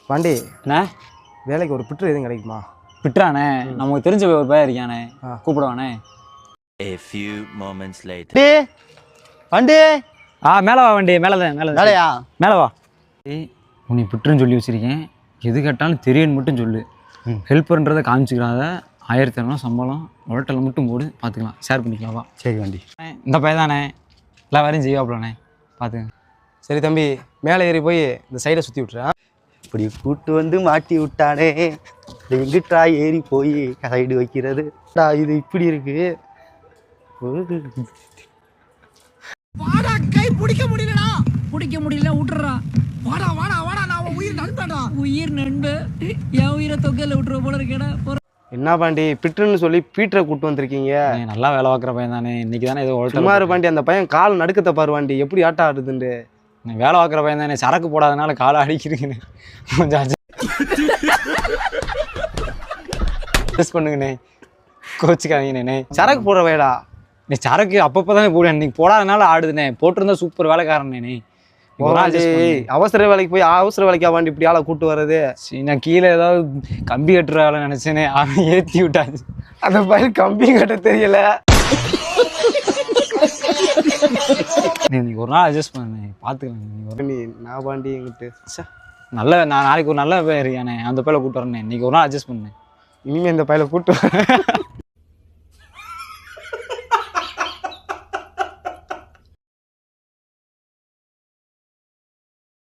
பாண்டி அண்ணே வேலைக்கு ஒரு பிட்ரு எதுவும் கிடைக்குமா? விட்டுறானே, நமக்கு தெரிஞ்ச ஒரு பையன் இருக்கானே, கூப்பிடுவானே. A few moments later. வண்டி மேலே வா வண்டி, மேலே தான் வேலையா? மேலே வா. உன்னை பிட்டுன்னு சொல்லி வச்சிருக்கேன், எது கேட்டாலும் தெரியுன்னு மட்டும் சொல்லு. ஹெல்ப்பர்ன்றதை காமிச்சிக்கிறாத. 1500 சம்பளம், ஹோட்டலில் மட்டும் போடு, பார்த்துக்கலாம், ஷேர் பண்ணிக்கலாம். வா. சரி வண்டி. இந்த பையன் தானே எல்லா வேலையும் செய்வாப்லண்ணே, பார்த்துங்க. சரி தம்பி, மேலே ஏறி போய் இந்த சைடை சுற்றி விட்டுறேன். இப்படி கூட்டு வந்து மாட்டி விட்டானே, எங்கிட்டா ஏறி போய் சைடு வைக்கிறது. இது இப்படி இருக்கு. வாடா, கை பிடிக்க முடியலடா. பிடிக்க முடியல, விட்டுறா. வாடா வாடா வாடா, நான் உயிர் நண்படா. உயிர் நண்பு என் உயிரை தொகையில விட்டுற போல இருக்கேடா. என்ன பாண்டி, பிட்ருன்னு சொல்லி பீட்டரை கூப்பிட்டு வந்திருக்கீங்க? நல்லா வேலை பார்க்குற பையன் தானே, இன்னைக்கு தானே ஏதோ சுமாரு பாண்டி, அந்த பையன் கால் நடுக்கத்தை பாரு பாண்டி, எப்படி ஆட்டம் ஆடுதுண்டு. வேலை பார்க்குற பையன் தானே, சரக்கு போடாதனால காலை அடிக்கிறீங்கண்ணே. கொஞ்சம் அட்ஜஸ்ட் பண்ணுங்கண்ணே, கோச்சிக்காதீங்கண்ணே. சரக்கு போடுற வேடா நீ, சரக்கு அப்பப்போ தானே போடுவேன், இன்னைக்கு போடாதனால ஆடுதுண்ணே. போட்டிருந்தா சூப்பர் வேலைக்காரனே. அவசர வேலைக்கு போய் அவசர வேலைக்கா பாண்டி இப்படி ஆளை கூட்டு வர்றது? நான் கீழே ஏதாவது கம்பி கட்டுற வேலை நினைச்சேனே, அவன் ஏற்றி விட்டாச்சு. அந்த பையன் கம்பி கட்ட தெரியல. நீ ஒரு நாள் அட்ஜஸ்ட் பண்ணு, பார்த்துக்கலாம். நான் பாண்டி எங்கிட்ட நல்ல நான் நாளைக்கு ஒரு நல்ல பையன் இருக்கானே, அந்த பையில கூப்பிட்டு வரேன். இன்னைக்கு ஒரு நாள் அட்ஜஸ்ட் பண்ணு. இனிமே இந்த பையில கூட்டு